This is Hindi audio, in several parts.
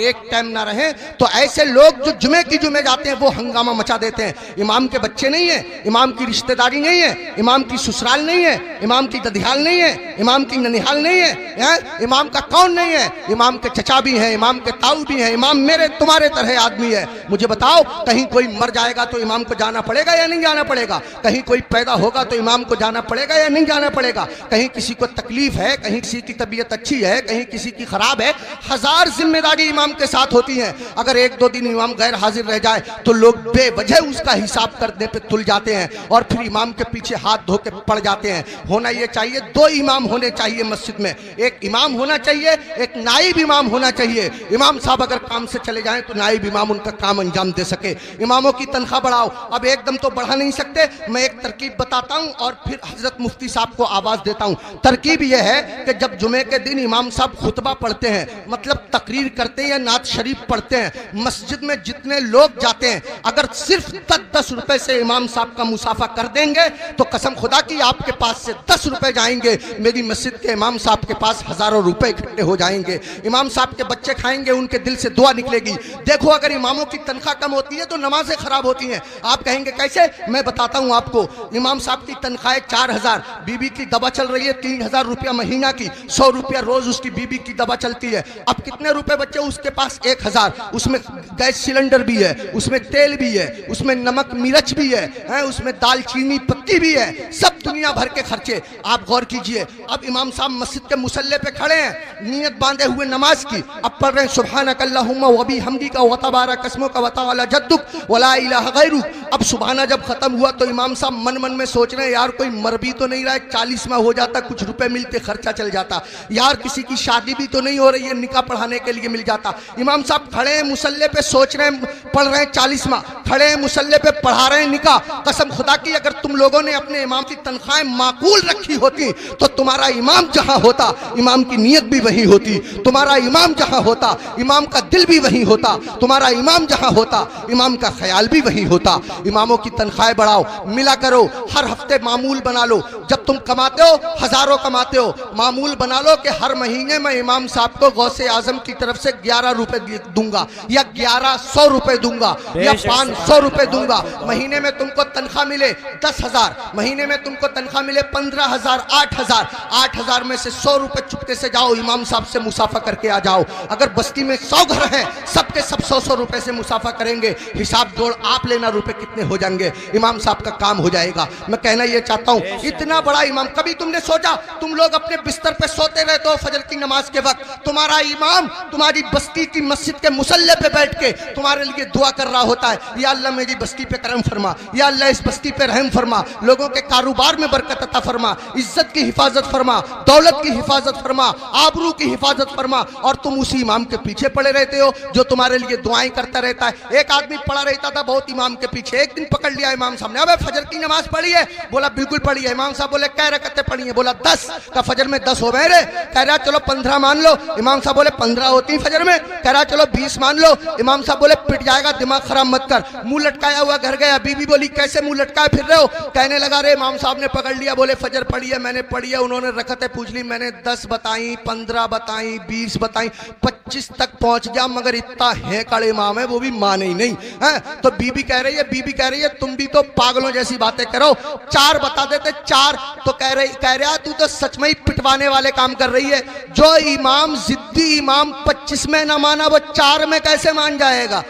एक टाइम ना रहे तो ऐसे लोग जो जुमे की जुमे जाते हैं वो हंगामा मचा देते हैं। इमाम के बच्चे नहीं है, इमाम की रिश्तेदारी नहीं है, इमाम की ससुराल नहीं है, इमाम की ददियाल नहीं है, इमाम की ननिहाल नहीं है, इमाम का कौन नहीं है, इमाम के चचा भी हैं, इमाम के ताऊ भी हैं, इमाम मेरे तुम्हारे तरह आदमी है। मुझे बताओ, कहीं कोई मर जाएगा तो इमाम को जाना पड़ेगा या नहीं जाना पड़ेगा? कहीं कोई पैदा होगा तो इमाम को जाना पड़ेगा या नहीं जाना पड़ेगा? कहीं किसी को तकलीफ है, कहीं किसी की तबीयत अच्छी है, कहीं किसी की खराब है, हजार जिम्मेदारी इमाम के साथ होती हैं। अगर एक दो दिन इमाम गैर हाजिर रह जाए तो लोग बेवजह उसका हिसाब करने पे तुल जाते हैं और फिर इमाम के पीछे हाथ धो के पड़ जाते हैं। होना ये चाहिए, दो इमाम होने चाहिए मस्जिद में, एक इमाम होना चाहिए, एक नाइब इमाम होना चाहिए। इमाम साहब अगर काम से चले जाएं तो नाइब इमाम उनका काम अंजाम दे सके। इमामों की तनख्वाह बढ़ाओ। अब एकदम तो बढ़ा नहीं सकते, मैं एक तरकीब बताता हूं और फिर हजरत मुफ्ती साहब को आवाज देता हूं। तरकीब यह है कि जब जुमे के दिन इमाम साहब खुतबा पढ़ते हैं, मतलब तकरीर करते हैं या नात शरीफ पढ़ते हैं, मस्जिद में जितने लोग जाते हैं अगर सिर्फ 10-10 रुपए से इमाम साहब का मुसाफा कर देंगे तो कसम खुदा की आपके पास से 10 रुपए जाएंगे, मेरी मस्जिद के इमाम साहब के पास हजारों रुपए इकट्ठे हो जाएंगे। इमाम साहब के बच्चे खाएंगे, उनके दिल से दुआ निकलेगी। देखो, अगर इमामों की तनख्वाह कम होती है तो नमाजें खराब होती हैं। आप कहेंगे कैसे? मैं बताता हूं आपको। इमाम साहब की तनख्वाह 4000, बीबी की दवा चल रही है 3000 रुपया महीना की, 100 रुपया रोज उसकी बीबी की दवा चलती है। अब कितने रुपए बच्चे उसके पास? 1000। उसमें गैस सिलेंडर भी है, उसमें तेल भी है, उसमें नमक मिर्च भी है, उसमें दालचीनी पत्ती भी है, सब दुनिया भर के खर्चे। आप गौर कीजिए, अब इमाम साहब मस्जिद के मुसल्ले पे खड़े हैं, नियत बांधे हुए नमाज की, अब पढ़ रहे हैं सुब्हानक अल्लाहुम्मा व बिहम्दिका व तबारक अस्मुका व तआला जद्दुक व ला इलाहा गैरुक। अब सुबहाना जब खत्म हुआ तो इमाम साहब मन मन में सोच रहे हैं, यार कोई मर भी तो नहीं रहा है, 40वां हो जाता, कुछ रुपए मिलते, खर्चा चल जाता, यार किसी की शादी भी तो नहीं हो रही है, निकाह पढ़ाने के लिए मिल जाता। इमाम साहब खड़े हैं मुसल्ले पे, सोच रहे हैं, पढ़ रहे हैं 40वां, खड़े हैं मुसल्ले पे, पढ़ा रहे हैं निकाह। कसम खुदा की अगर तुम लोगों ने अपने इमाम की तनख्वाहें माकूल रखी होती तो तुम्हारा इमाम जहां होता इमाम की नीयत भी वही होती, तुम्हारा इमाम जहां होता इमाम का दिल भी वही होता, तुम्हारा इमाम जहां होता इमाम का ख्याल भी वही होता। इमामों की तनख्वाहें बढ़ाओ, मिला करो, हर हफ्ते मामूल बना लो। जब तुम कमाते हो, हजारों कमाते हो, मामूल बना लो कि हर महीने मैं इमाम साहब को गौसे आजम की तरफ से 11 रुपए दूंगा या 1100 रुपए दूंगा या 500 रुपए दूंगा। महीने में तुमको तनख्वाह मिले 10,000, महीने में तुमको तनख्वाह मिले 15,000, 8,000, 8,000 में से 100 रुपए चुपके से जाओ इमाम साहब से मुसाफा करके आ जाओ। अगर बस्ती में 100 घर हैं, सबके सब 100-100 रुपए से मुसाफा करेंगे, हिसाब जोड़ आप लेना रुपए कितने हो जाएंगे, इमाम साहब का काम हो जाएगा। मैं कहना ये चाहता हूँ, इतना बड़ा इमाम, कभी तुमने सोचा, तुम लोग अपने बिस्तर पे सोते रहते हो फजर की नमाज के वक्त, तुम्हारा इमाम तुम्हारी बस्ती की मस्जिद के मुसल्ले पे बैठ के तुम्हारे लिए दुआ कर रहा होता है, या अल्लाह मेरी बस्ती पे करम फरमा, या अल्लाह इस बस्ती पे रहम फरमा, लोगों के कारोबार में बरकत अता फरमा, इज्जत की हिफाजत फरमा, दौलत की हिफाजत फरमा, आबरू की हिफाजत फरमा। और तुम उसी इमाम के पीछे पड़े रहते हो जो तुम्हारे लिए दुआएं करता रहता है। एक आदमी पड़ा रहता था बहुत इमाम के पीछे, एक दिन पकड़ लिया इमाम साहब ने, अबे फजर की नमाज पढ़ी है? बोला बिल्कुल पढ़ी है। इमाम साहब बोले कै रकअतें पढ़ी है? बोला 10। का फजर में 10 हो गए रे? कह रहा चलो 15 मान लो। इमाम साहब बोले 15 होती फजर में? कह रहा चलो 20 मान लो। इमाम साहब बोले पिट जाएगा, दिमाग खराब मत कर। मुंह लटकाया हुआ घर गया, बीवी बोली कैसे मुंह लटकाए फिर रहे हो? कहने लगा रे इमाम साहब ने पकड़ लिया, बोले फजर पढ़ी है? मैंने पढ़ी है। उन्होंने रकअतें पूछ ली, मैंने 10 बताई, 15 बताई, 20 बताई, 25 तक पहुंच गया, मगर इतना है कड़े इमाम है वो भी माने ही नहीं है। तो बीबी कह रही है तुम भी तो पागलों जैसी बातें करो, 4 बता देते 4। तो कह रहा तू तो सच में ही पिटवाने वाले काम कर रही है। जो इमाम जिद्दी इमाम 25 में ना माना वो 4 में कैसे मान जाएगा?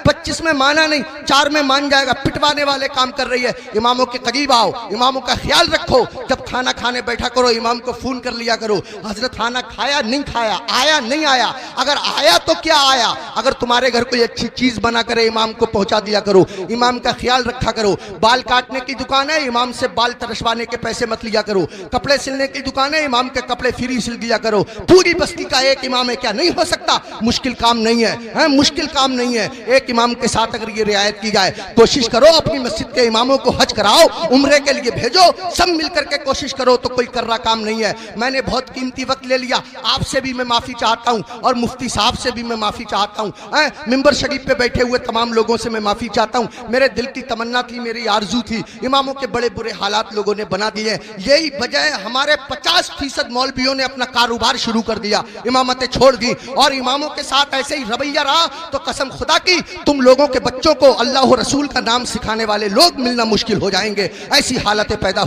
25 में माना नहीं, 4 में मान जाएगा। पिटवाने वाले काम कर रही है। इमामों के करीब आओ, इमामों का ख्याल रखो। जब खाना खाने बैठा करो इमाम को फोन कर लिया करो, हजरत खाना खाया नहीं खाया, आया नहीं आया, अगर आया तो क्या आया। अगर तुम्हारे घर कोई अच्छी चीज बना करे इमाम को पहुंचा दिया करो, इमाम का ख्याल रखा करो। बाल काटने की दुकान है, इमाम से बाल तरसवाने के पैसे मत लिया करो। कपड़े सिलने की दुकान है, इमाम के कपड़े फ्री सिल दिया करो। पूरी बस्ती का एक इमाम है, क्या नहीं हो सकता? मुश्किल काम नहीं है, मुश्किल काम नहीं है। एक इमाम के साथ अगर ये रियायत रियायत की जाए। कोशिश करो अपनी मस्जिद के इमामों को हज कराओ, उम्रे के लिए भेजो, सब मिलकर के कोशिश करो तो कोई कर्रा काम नहीं है। मैंने बहुत कीमती वक्त ले लिया, आपसे भी मैं माफ़ी चाहता हूँ और मुफ्ती साहब से भी मैं माफ़ी चाहता हूँ, मिंबर शरीफ पे बैठे हुए तमाम लोगों से मैं माफ़ी चाहता हूँ। मेरे दिल की तमन्ना थी, मेरी आरजू थी, इमामों के बड़े बुरे हालात लोगों ने बना दिए। यही वजह है हमारे 50% मौलवियों ने अपना कारोबार शुरू कर दिया, इमामतें छोड़ दी और इमामों के साथ ऐसे ही रवैया रहा तो कसम खुदा की तुम लोगों के बच्चों को अल्लाह और रसूल का नाम सिखाने वाले लोग मिलना मुश्किल हो जाएंगे। ऐसी हालतें पैदा